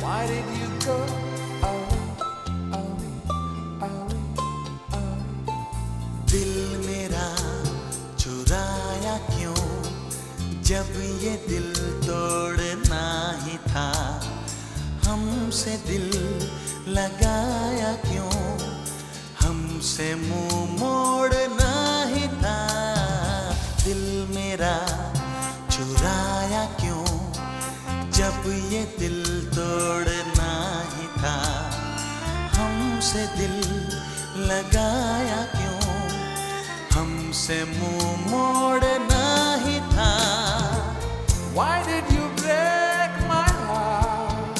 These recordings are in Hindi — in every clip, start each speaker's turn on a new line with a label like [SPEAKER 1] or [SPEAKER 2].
[SPEAKER 1] Why did you go away, away, away, away?
[SPEAKER 2] दिल मेरा चुराया क्यों, जब ये दिल तोड़ना ही था। हमसे दिल लगाया क्यों, हमसे मुंह मोड़ना ही था। दिल मेरा चुराया क्यों, जब ये दिल तोड़ना ही था। हमसे दिल लगाया क्यों, हमसे मुंह मोड़ना ही था।
[SPEAKER 1] Why did you break my heart?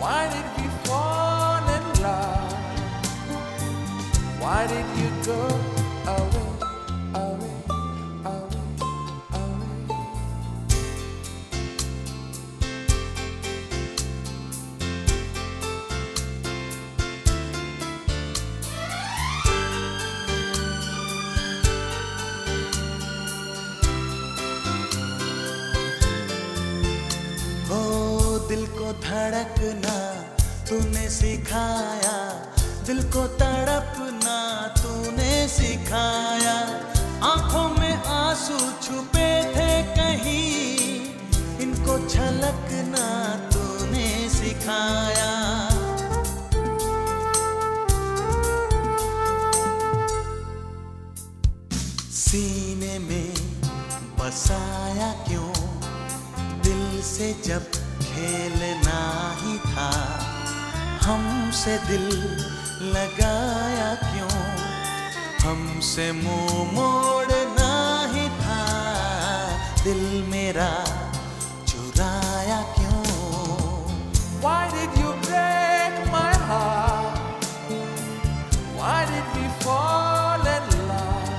[SPEAKER 1] Why did we fall in love? Why did you go away, away, away, away?
[SPEAKER 2] ओ दिल को धड़कना तूने सिखाया, दिल को तड़पना तूने सिखाया। आंखों में आंसू छुपे थे कहीं, इनको छलकना तूने सिखाया। सीने में बसाया क्यों, दिल से जब खेलना ही था। हमसे दिल लगाया क्यों, हमसे मुंह मोड़ना ही था। दिल मेरा चुराया क्यों।
[SPEAKER 1] Why did you break my heart? Why did we fall in love?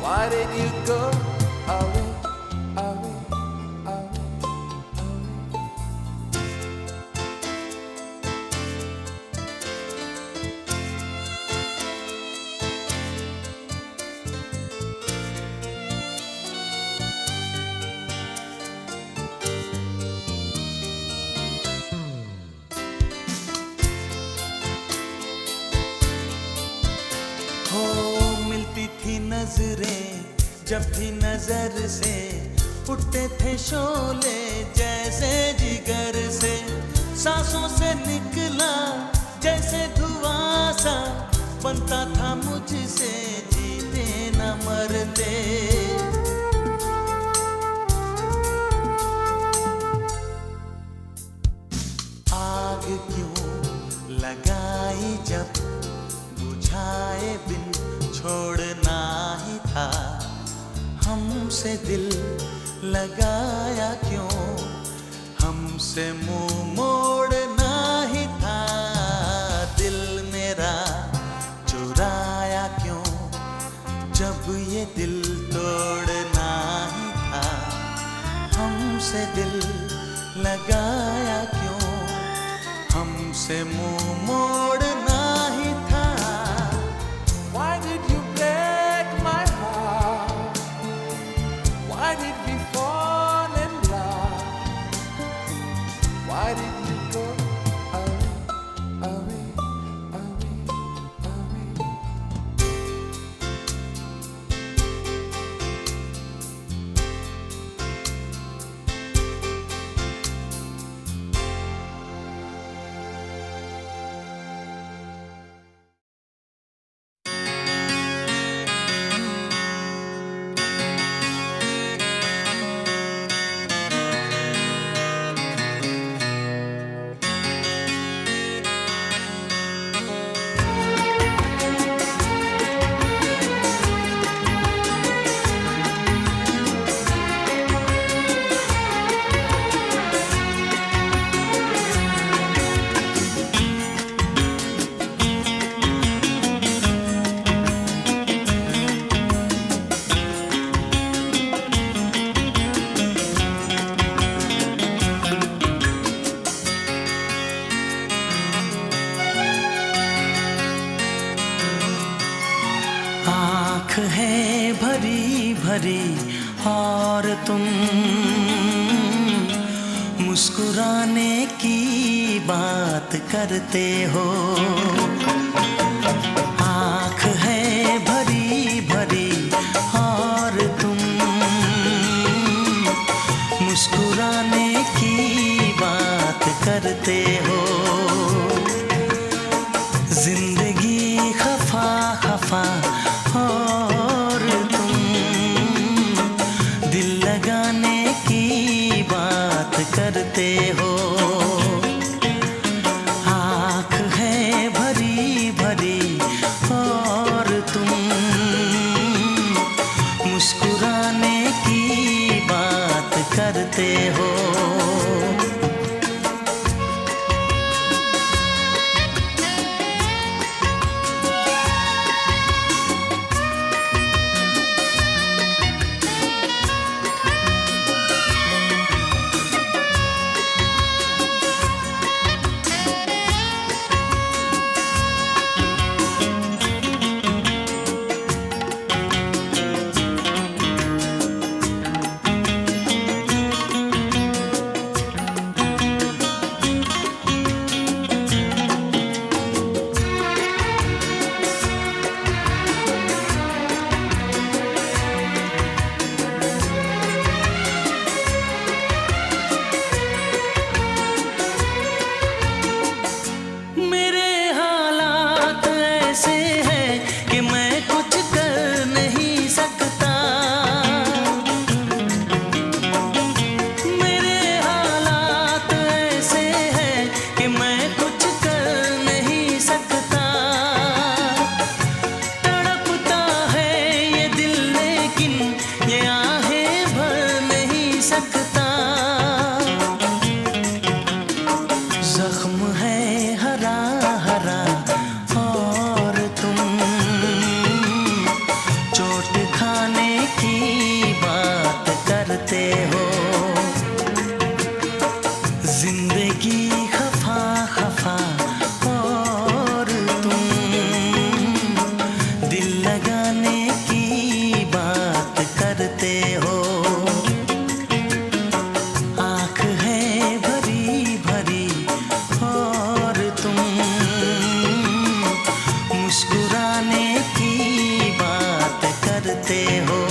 [SPEAKER 1] Why did you go away, away, away, away?
[SPEAKER 2] हो मिलती थी नजरें जब भी नजर से, उठते थे शोले जैसे जिगर से। सांसों से निकला जैसे धुआं सा, बनता था मुझसे जीते न मरते। आग क्यों लगाई जब बुझाए बिन छोड़ना ही था। हमसे दिल लगाया क्यों, हमसे मुंह मोड़ना ही था। दिल मेरा चुराया क्यों, जब ये दिल तोड़ना ही था। हमसे दिल लगाया क्यों, हमसे मुंह मोड़ना ही था।
[SPEAKER 1] Why did you break my heart? Why did we fall in love? Why did you go away, away, away, away?
[SPEAKER 2] आँख है भरी भरी और तुम मुस्कुराने की बात करते हो। आँख है भरी भरी और तुम मुस्कुराने की बात करते हो। जिंदगी खफा खफा और तुम दिल लगाने की बात करते हो। आँख है भरी भरी और तुम मुस्कुराने की बात करते हो। जख्म है हरा हरा और तुम चोट खाने की बात करते हो। जिंदगी खफा खफा और तुम दिल लगाने की बात करते हो। आँख है भरी भरी और तुम मुस्कुराने की बात करते हो।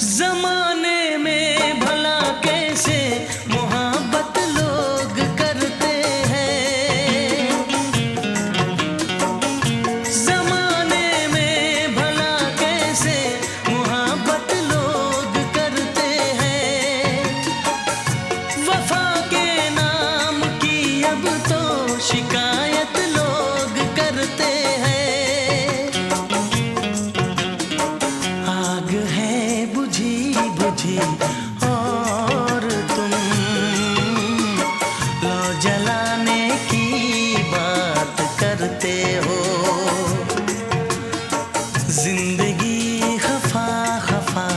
[SPEAKER 2] ज़माने में भला कैसे मोहब्बत लोग करते हैं। ज़माने में भला कैसे मोहब्बत लोग करते हैं। वफा के नाम की अब तो शिकायत लोग करते हैं। आग है बुझी बुझी और तुम लो जलाने की बात करते हो। जिंदगी खफा खफा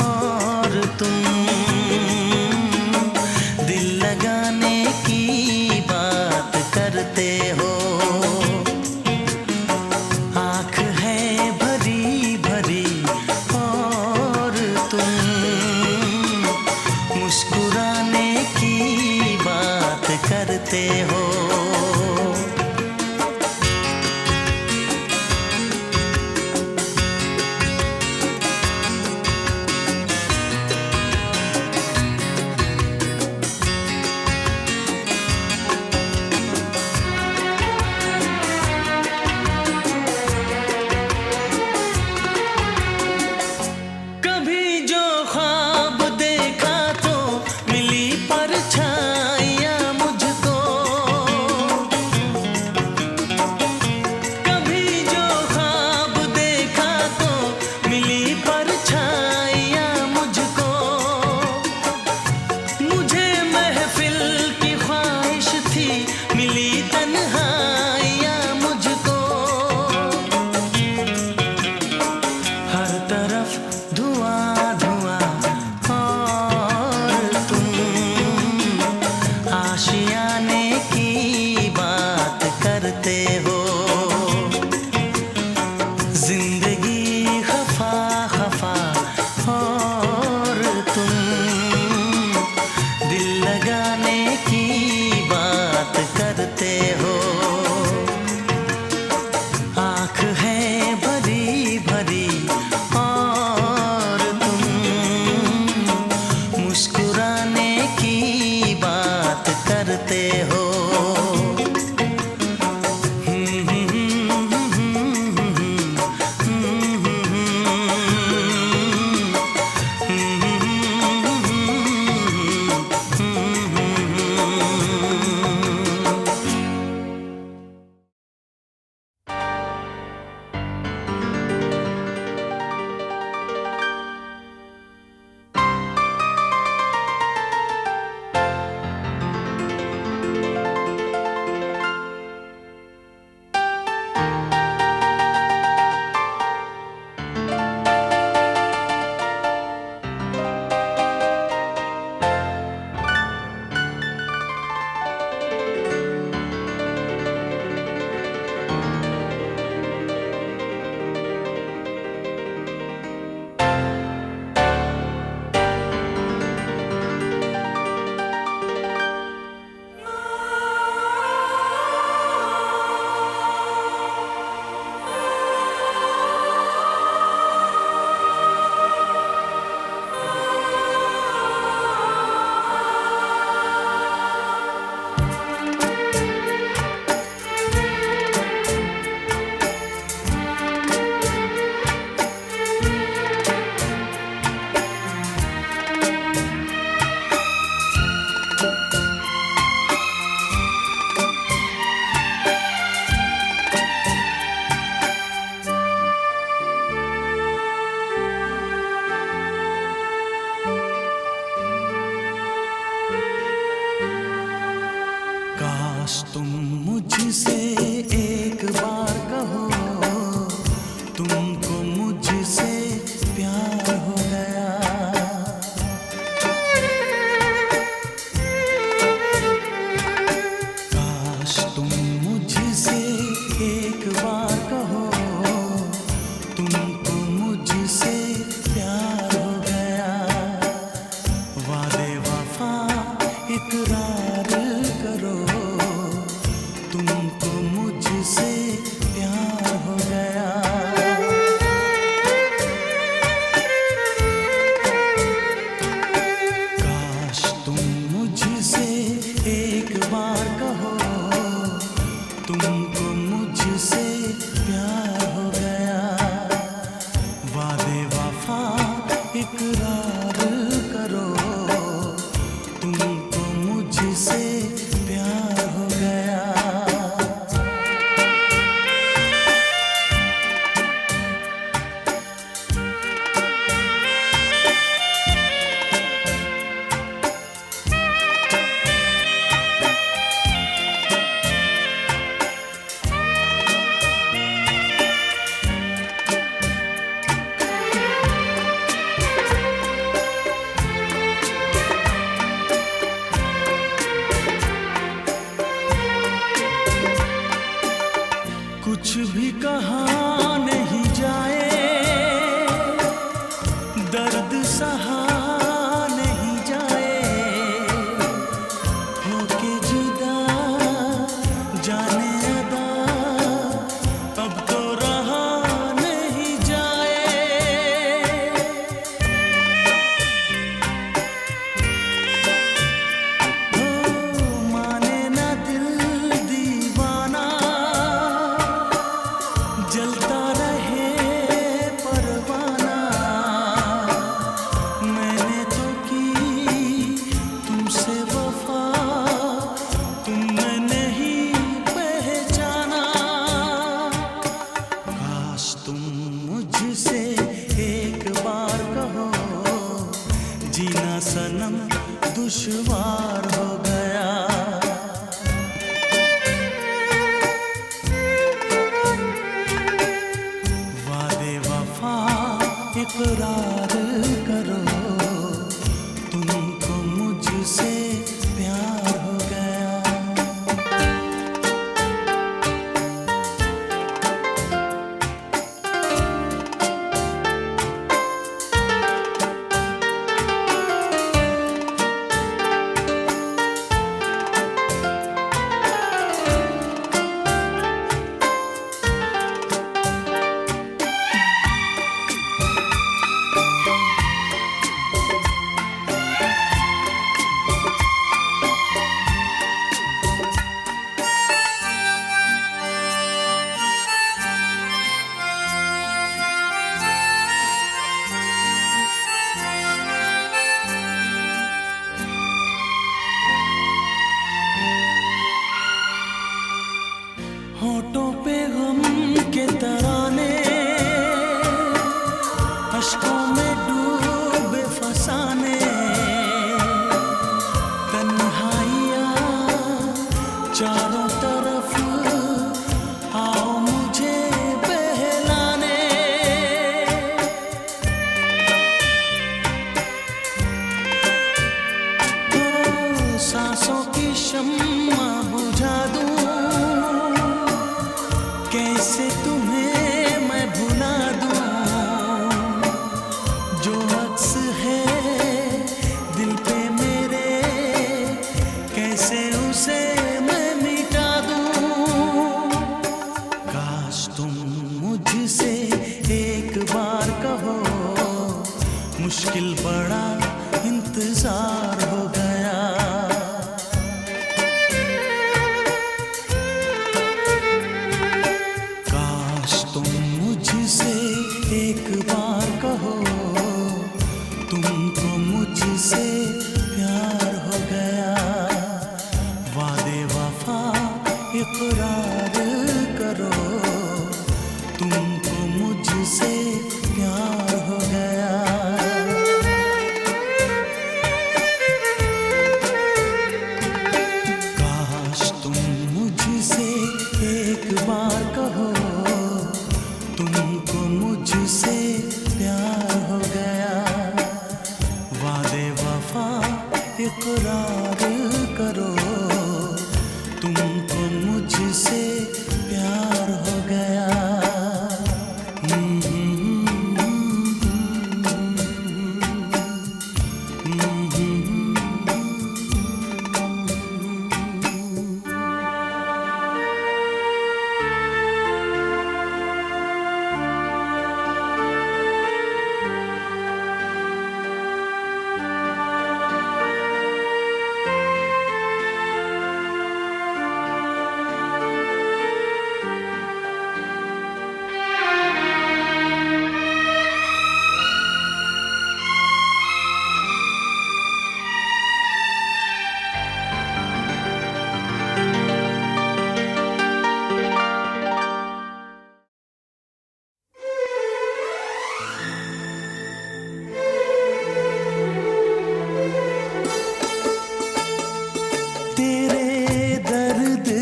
[SPEAKER 2] और तुम दिल लगाने की बात करते हो। आँख है भरी भरी और तुम मुस्कुराने की बात करते हो। कभी जो ख्वाब देखा तो मिली परछाई। काश तुम मुझसे एक बार कहो, तुमको मुझसे प्यार हो गया। काश तुम मुझसे एक बार कहो, तुमको मुझसे प्यार हो गया। वादे वफा इकरार करो, तुमको मुझसे प्यार हो गया। काश तुम मुझसे एक बार कहो, तुमको मुझसे प्यार हो गया। वादे वफा इकरार करो, तुमको मुझसे प्यार हो गया। कुछ भी कहा नहीं जाए, दर्द सहा नहीं जाए। होके जुदा जाने अदा, अब तो रहा नहीं जाए। माने ना दिल दीवाना, जलता रहे परवाना। मैंने तो की तुमसे वफा, तुमने नहीं पहचाना। काश तुम मुझसे एक बार कहो, जीना सनम दुश्वार हो गया। इकरार करो, तुमको मुझसे प्यार हो गया। होठों पे गम के तराने, अश्कों में डूबे फसाने। तन्हाइयाँ चारों तरफ, आओ मुझे बहलाने। सांसों की शम्मा बुझा दूं, कैसे तुम्हें मैं भुला दूं। जो अक्स है दिल पे मेरे, कैसे उसे मैं मिटा करो, तुमको मुझसे प्यार हो गया।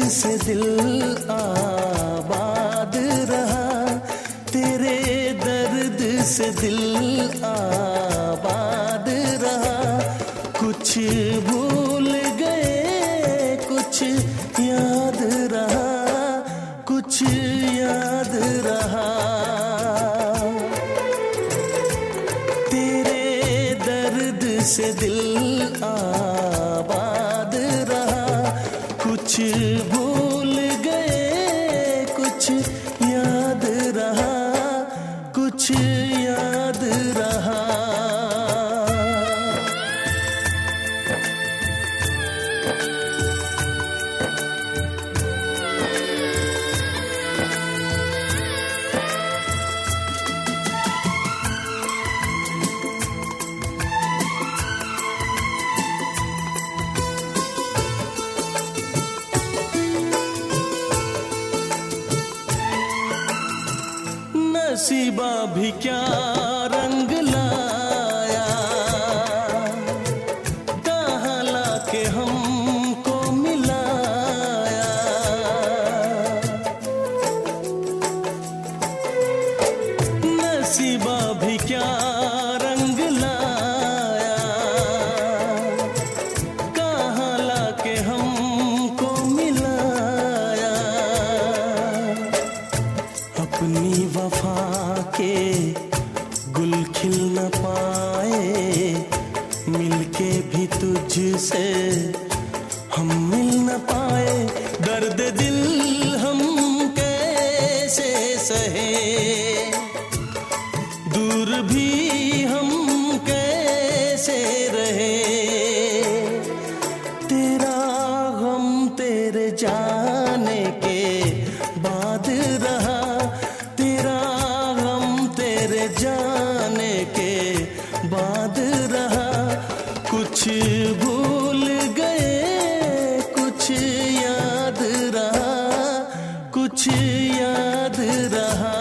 [SPEAKER 2] से दिल आबाद रहा, तेरे दर्द से दिल आबाद रहा। कुछ भूल गए, कुछ याद रहा, कुछ याद रहा। तेरे दर्द से दिल आबाद रहा। कुछ भूल गए, कुछ याद रहा, कुछ याद रहा। नसीबा भी क्या रंग लाया, कहाँ लाके हमको मिलाया। नसीबा भी क्या रंग लाया, कहाँ लाके हमको मिलाया। अपनी वफा के गुल खिल न पाए, मिलके भी तुझसे हम मिल न पाए। दर्द दिल हम कैसे सहे, दूर भी हम कैसे रहे। तेरा गम तेरे जाने के बाद रहा, तेरा गम तेरे जाने के बाद रहा। कुछ भूल गए, कुछ याद रहा, कुछ याद रहा।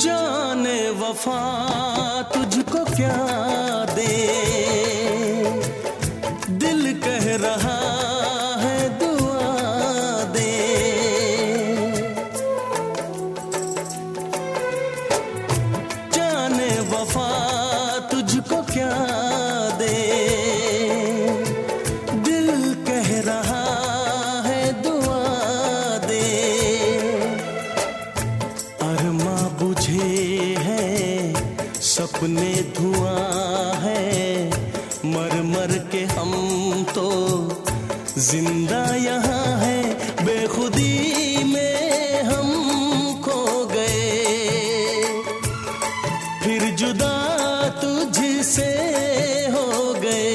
[SPEAKER 2] जाने वफा तुझको क्या दे, दिल कह रहा है दुआ दे। जाने वफा तुझको क्या दे, दिल कह रहा है दुआ दे। अरमा बुझे हैं, सपने धुआं है, मर मर के हम तो जिंदा यहाँ है। बेखुदी में हम खो गए, फिर जुदा तुझसे हो गए।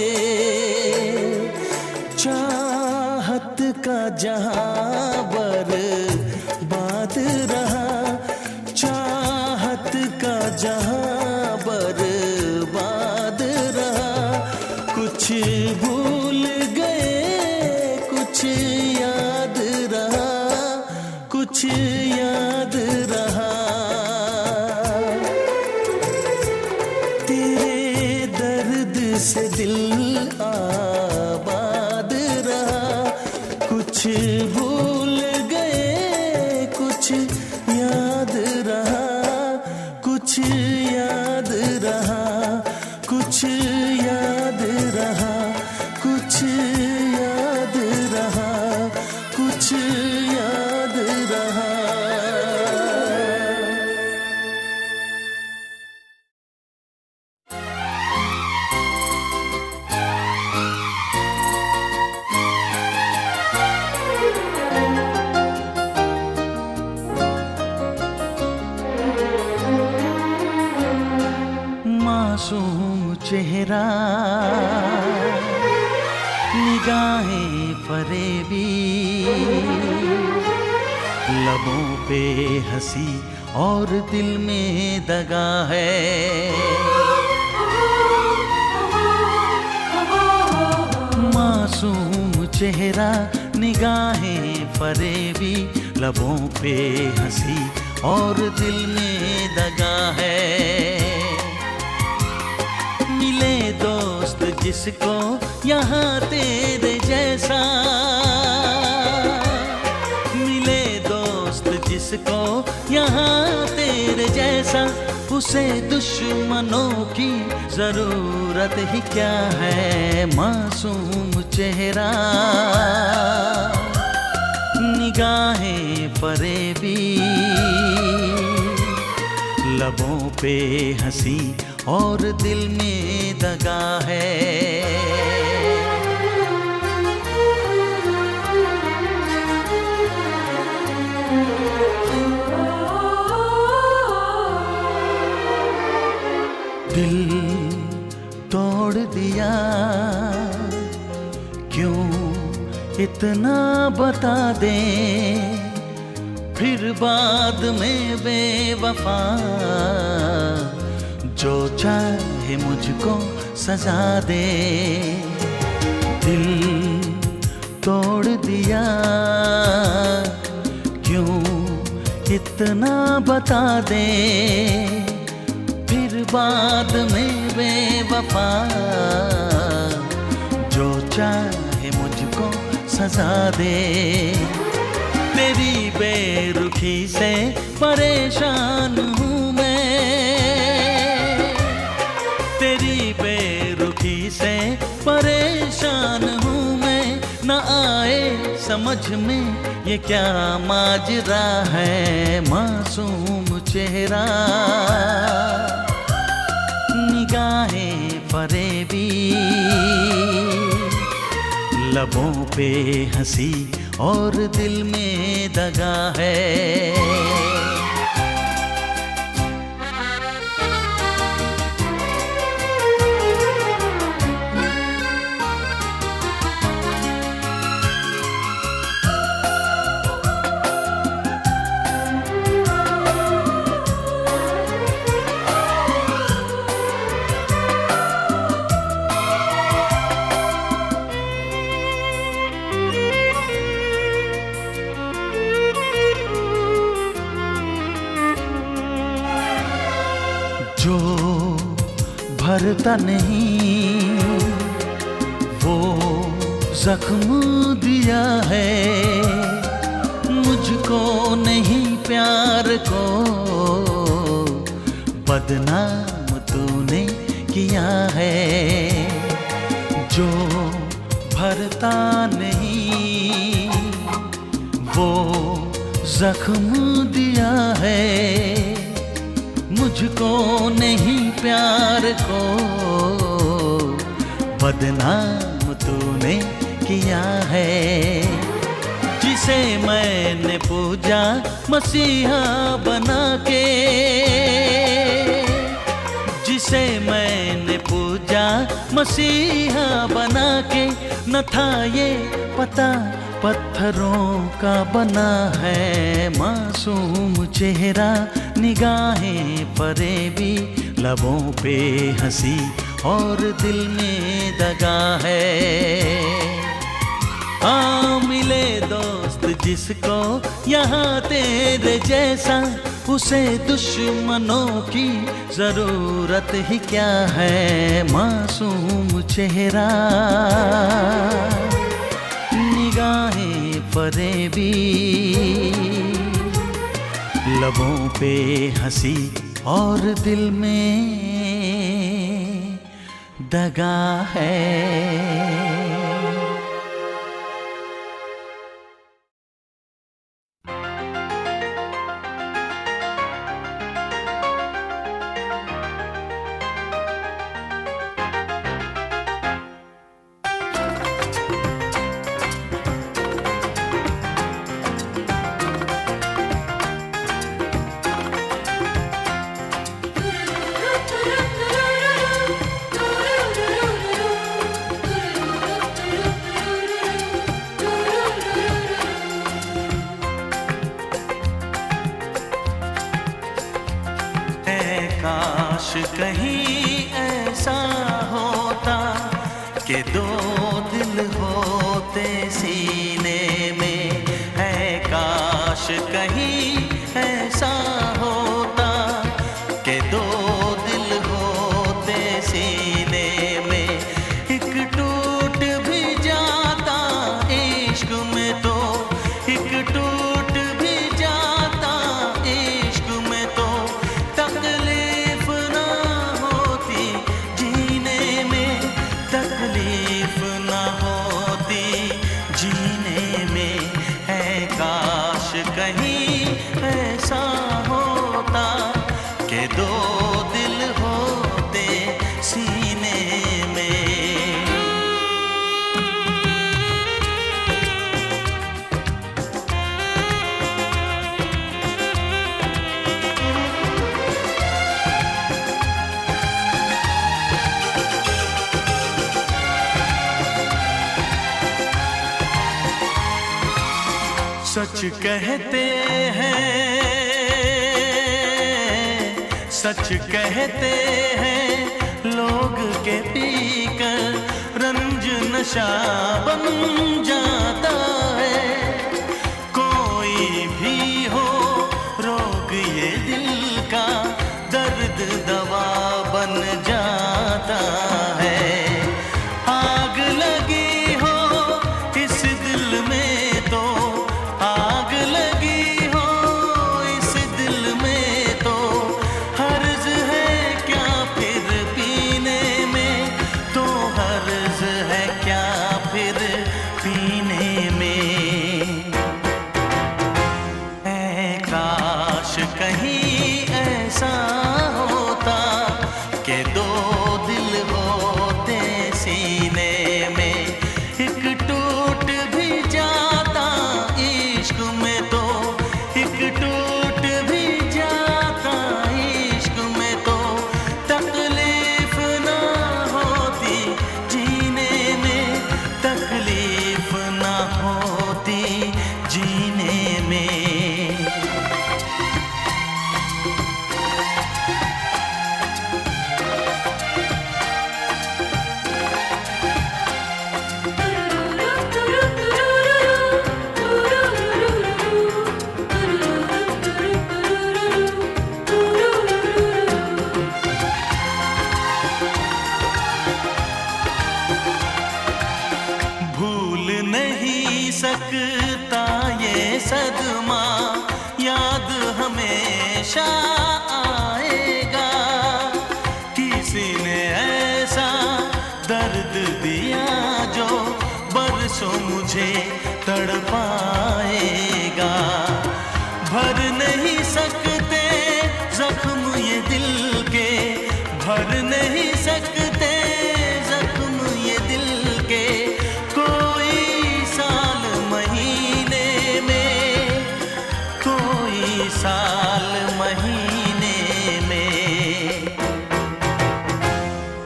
[SPEAKER 2] चाहत का जहां बर्बाद रहा, चाहत का जहां बर्बाद रहा। कुछ याद रहा, तेरे दर्द से दिल आबाद रहा। कुछ भूल गए, कुछ याद रहा, कुछ याद रहा, कुछ याद रहा, कुछ याद रहा, कुछ याद रहा। मासूम चेहरा, निगाहें फरेबी, लबों पे हंसी और दिल में दगा है। मासूम चेहरा, निगाहें फरेबी, लबों पे हंसी और दिल में दगा है। मिले दोस्त जिसको यहाँ तेरे जैसा, मिले दोस्त जिसको यहाँ तेरे जैसा, उसे दुश्मनों की जरूरत ही क्या है। मासूम चेहरा, निगाहें फरेबी, लबों पे हंसी और दिल में दगा है। दिल तोड़ दिया क्यों इतना बता दे, फिर बाद में बेवफा जो चाहे मुझको सजा दे। दिल तोड़ दिया क्यों इतना बता दे, फिर बाद में बेवफा जो चाहे मुझको सजा दे। तेरी बेरुखी से परेशान हूँ मैं, तेरी बेरुखी से परेशान हूँ मैं। न आए समझ में ये क्या माजरा है। मासूम चेहरा, निगाहें फरेबी, लबों पे हंसी और दिल में दगा है। जो भरता नहीं वो जख्म दिया है, मुझको नहीं प्यार को बदनाम तूने किया है। जो भरता नहीं वो जख्म दिया है, मुझको नहीं प्यार को बदनाम तूने किया है। जिसे मैंने पूजा मसीहा बना के, जिसे मैंने पूजा मसीहा बना के, न था ये पता पत्थरों का बना है। मासूम चेहरा, निगाहें फरेबी, लबों पे हंसी और दिल में दगा है। हाँ मिले दोस्त जिसको यहाँ तेरे जैसा, उसे दुश्मनों की जरूरत ही क्या है। मासूम चेहरा, निगाहें फरेबी, लबों पे हंसी और दिल में दगा है। काश कहीं ऐसा होता कि दो दिल होते सीने में, है काश कहीं ऐसा होता कि दो दिल होते सीने में। एक टूट भी जाता इश्क में तो, एक टूट भी जाता इश्क में तो, तकलीफ ना होती जीने में, तकलीफ ना होती जीने में। है काश कहीं ऐसा होता कि दो दिल होते सीने में। सच कहते हैं, सच कहते हैं लोग के पीकर रंज नशा बन जाता है। कोई भी हो रोग ये दिल का, दर्द दवा बन जाता है। आग लगी हो इस दिल में तो, आग लगी हो इस दिल में तो, हर्ज है क्या फिर पीने में, तो हर्ज है क्या फिर पीने में। है काश कहीं ऐसा होता कि दो दिल होते सीने में। एक टूट भी जाता इश्क में तो, एक टूट भी जाता इश्क में तो, तकलीफ ना होती जीने में, तकलीफ ना होती जीने में। भूल नहीं सकता ये सदमा, याद हमेशा आएगा। किसी ने ऐसा दर्द दिया जो बरसों मुझे तड़पाएगा। भर नहीं सकते जख्म ये दिल के, भर नहीं सकते जख्म ये दिल के। कोई साल महीने में, कोई साल महीने में।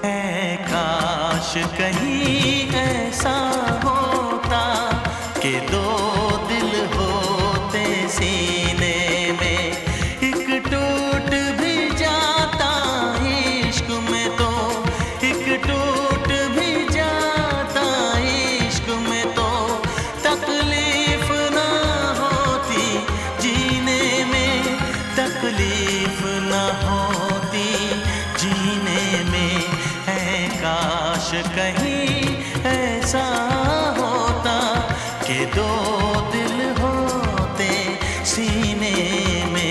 [SPEAKER 2] है काश कहीं ऐसा होता कि दो दिल होते सीने में। एक टूट भी जाता इश्क में तो, एक टूट भी जाता इश्क में तो, तकलीफ ना ऐसा होता कि दो दिल होते सीने में।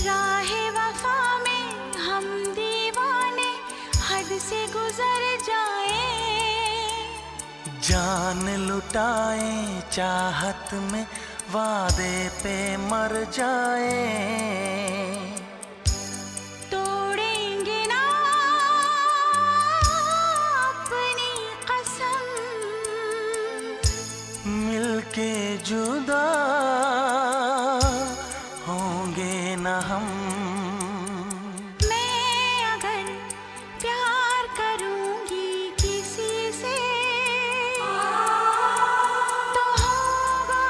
[SPEAKER 3] राहे वफा में हम दीवाने हद से गुजर जाए,
[SPEAKER 2] जान लुटाए चाहत में वादे पे मर जाए।
[SPEAKER 3] तोड़ेंगे ना अपनी कसम,
[SPEAKER 2] मिलके जुदा होंगे न हम।
[SPEAKER 3] मैं अगर प्यार करूंगी किसी से तो होगा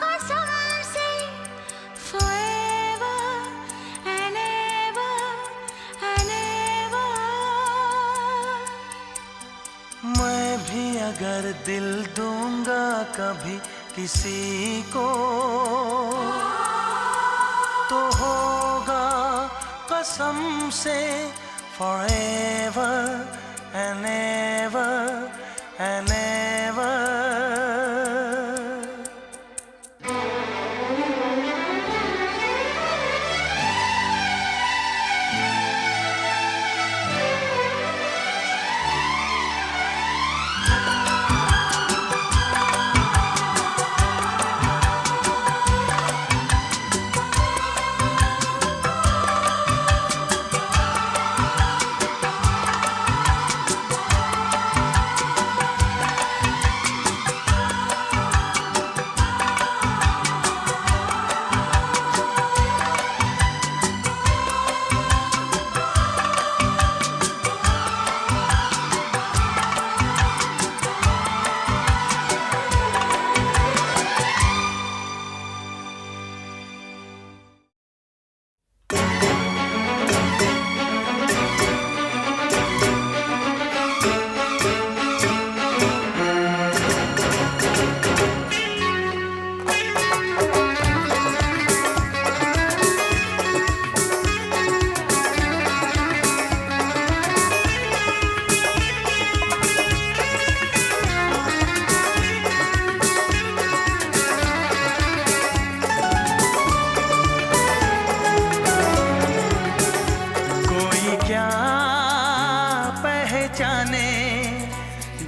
[SPEAKER 3] कसम से forever and ever and ever।
[SPEAKER 2] मैं भी अगर दिल दूंगा कभी किसी को तो होगा कसम से forever and ever and ever।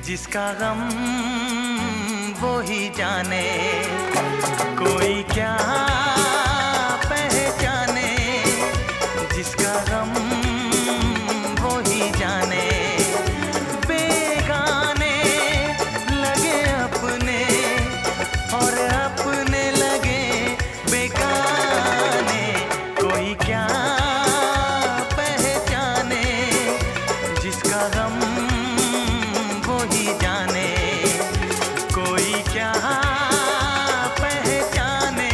[SPEAKER 2] जिसका गम वो ही जाने, कोई क्या पहचाने, जिसका गम वो ही जाने। बेगाने लगे अपने और अपने लगे बेगाने, कोई क्या पहचाने, जिसका गम जाने, कोई क्या पहचाने,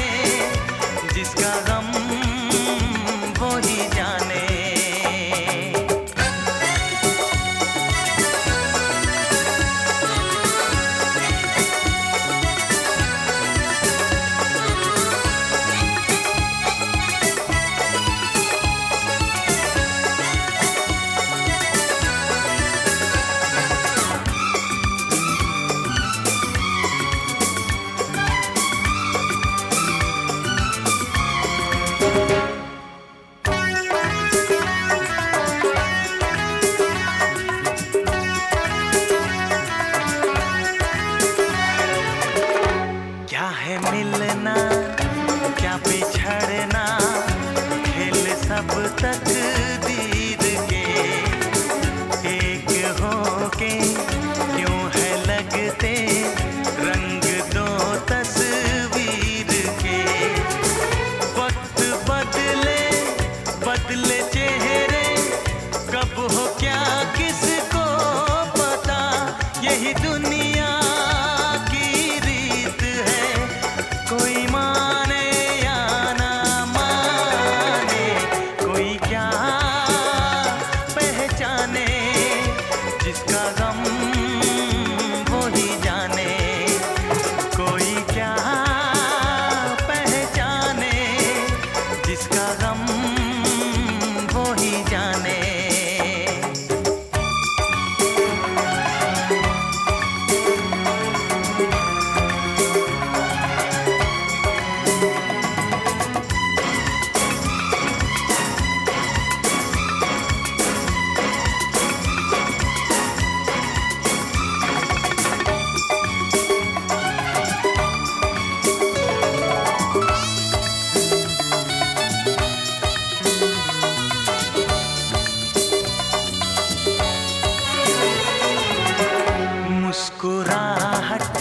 [SPEAKER 2] आहट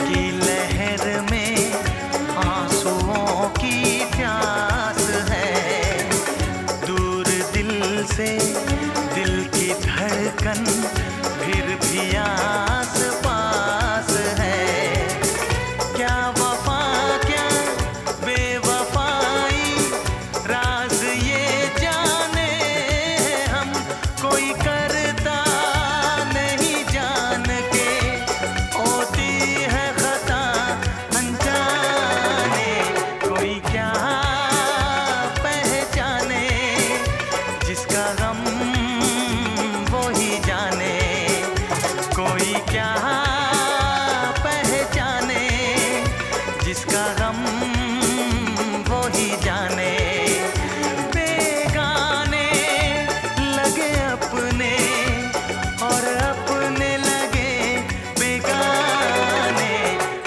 [SPEAKER 2] की लहर में आंसुओं की प्यास है। दूर दिल से दिल की धड़कन फिर भी आस पास है। क्या वफा क्या बेवफाई राज ये जाने हम, कोई करता नहीं जान के, होती है खता अनजाने। कोई क्या पहचाने जिसका गम वो ही जाने। कोई क्या पहचाने जिसका गम वो ही जाने। बेगाने लगे अपने और अपने लगे बेगाने।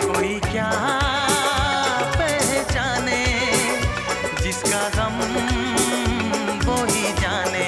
[SPEAKER 2] कोई क्या पहचाने जिसका गम वो ही जाने।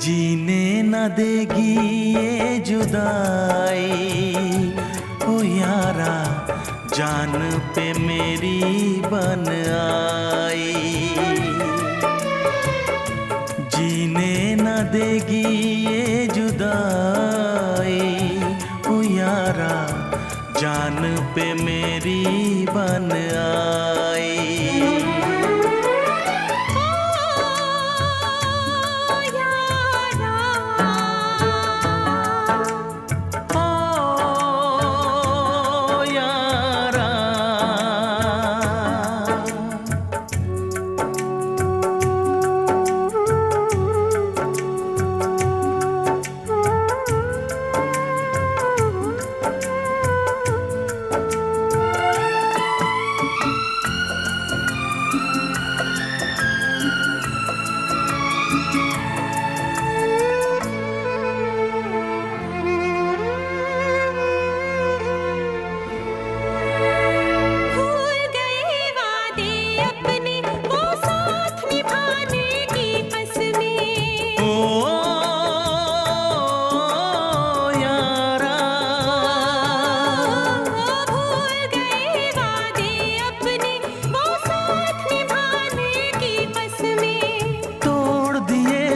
[SPEAKER 2] जीने न देगी ये जुदाई, ओ यारा जान पे मेरी बन आई। जीने न देगी ये जुदाई, ओ यारा जान पे मेरी बन आई।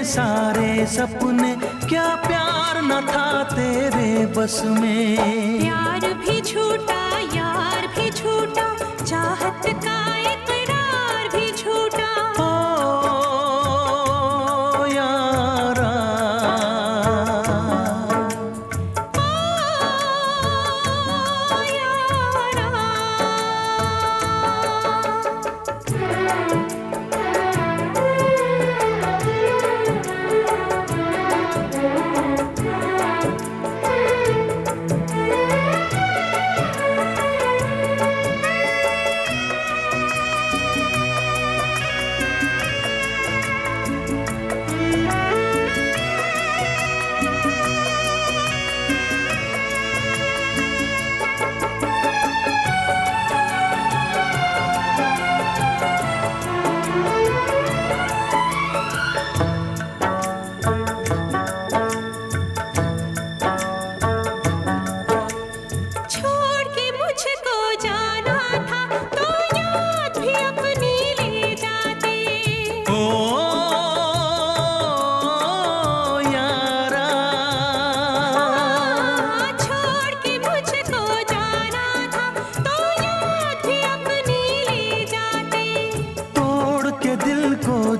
[SPEAKER 2] सारे सपने क्या प्यार न था तेरे बस में।
[SPEAKER 3] प्यार भी झूठा यार भी झूठा, चाहत का इकरार भी झूठा।
[SPEAKER 2] ओ यारा
[SPEAKER 3] ओ यारा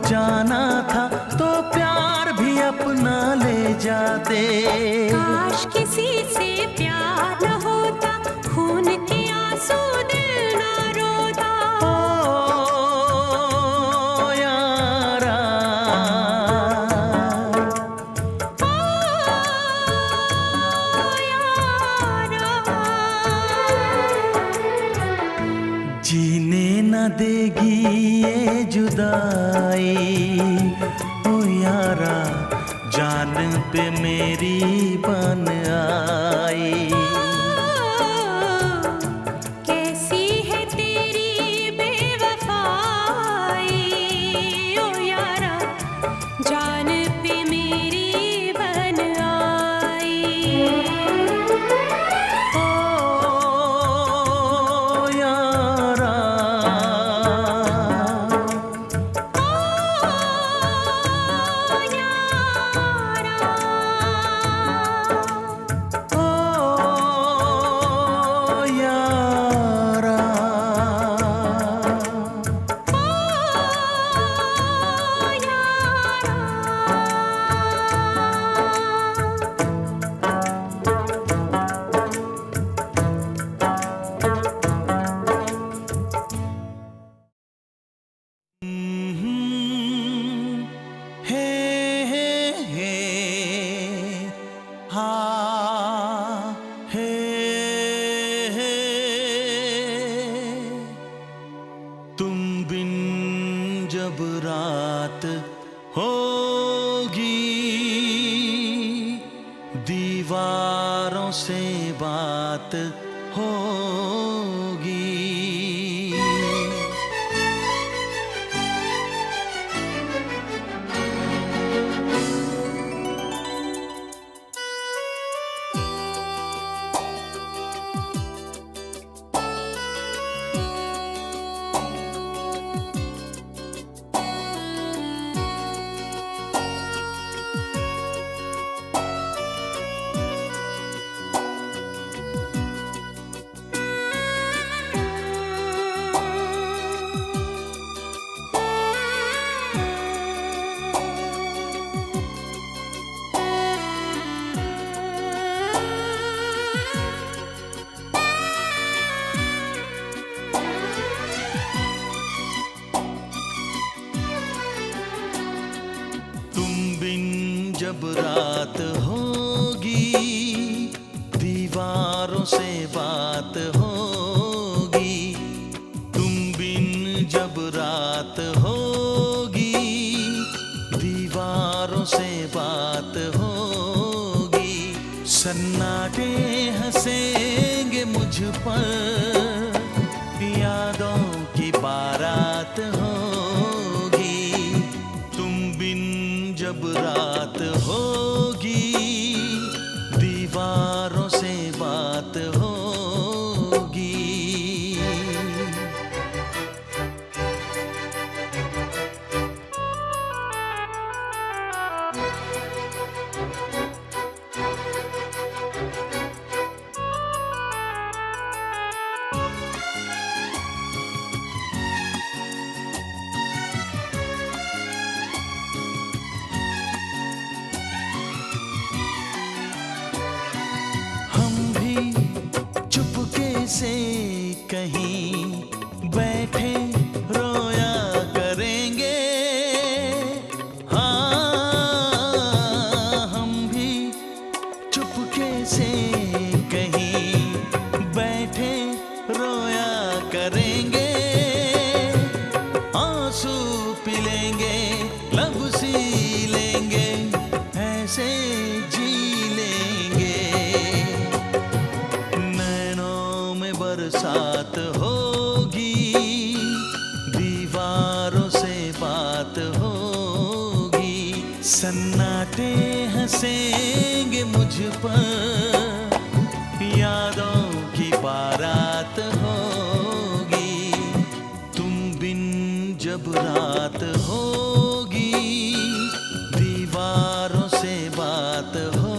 [SPEAKER 2] जाना था तो प्यार भी अपना ले जाते।
[SPEAKER 3] काश किसी से प्यार न होता, खून के आंसू दिल न रोता।
[SPEAKER 2] ओ यारा, जीने न देगी ये जुदाई। ओ यारा, जान पे मेरी बन आई।
[SPEAKER 3] कैसी है तेरी बेवफाई, ओ यारा, जान पे मेरी बन आई।
[SPEAKER 2] ओ यारा, तुम बिन जब रात होगी, दीवारों से बात होगी। जब रात होगी, दीवारों से बात होगी। तुम बिन जब रात होगी, दीवारों से बात होगी। सन्नाटे हंसेंगे मुझ पर, यादों की बारात होगी। तुम बिन जब रात होगी, दीवारों से बात होगी। से कहीं बैठे रोया करेंगे। हाँ, हम भी चुपके से कहीं बैठे रोया करेंगे। आंसू पी लेंगे, लब सी लेंगे, ऐसे जी लेंगे। बरसात होगी, दीवारों से बात होगी। सन्नाटे हंसेंगे मुझ पर, यादों की बारात होगी। तुम बिन जब रात होगी, दीवारों से बात होगी।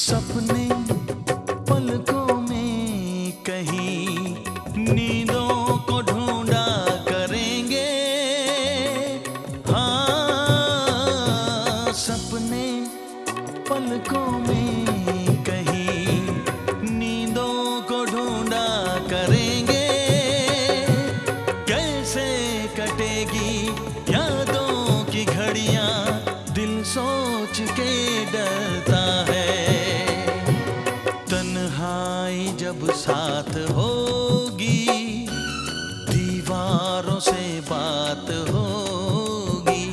[SPEAKER 2] सपने पलकों में कहीं नींदों को ढूंढा करेंगे। हाँ, सपने पलकों में कहीं नींदों को ढूंढा करेंगे। कैसे कटेगी यादों की घड़ियां, दिल सोच के डरता है। तन्हाई जब साथ होगी, दीवारों से बात होगी।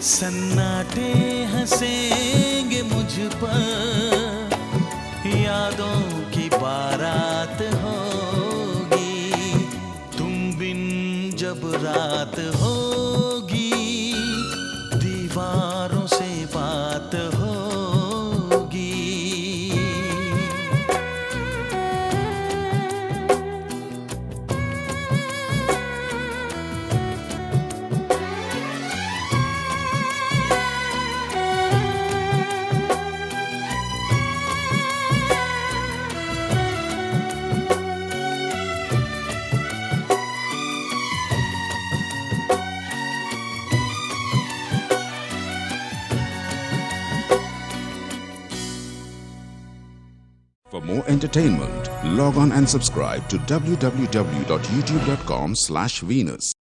[SPEAKER 2] सन्नाटे हंसेंगे मुझ पर, यादों की बारात होगी। तुम बिन जब रात होगी, दीवारों से बात होगी।
[SPEAKER 4] For more entertainment, log on and subscribe to www.youtube.com/Venus.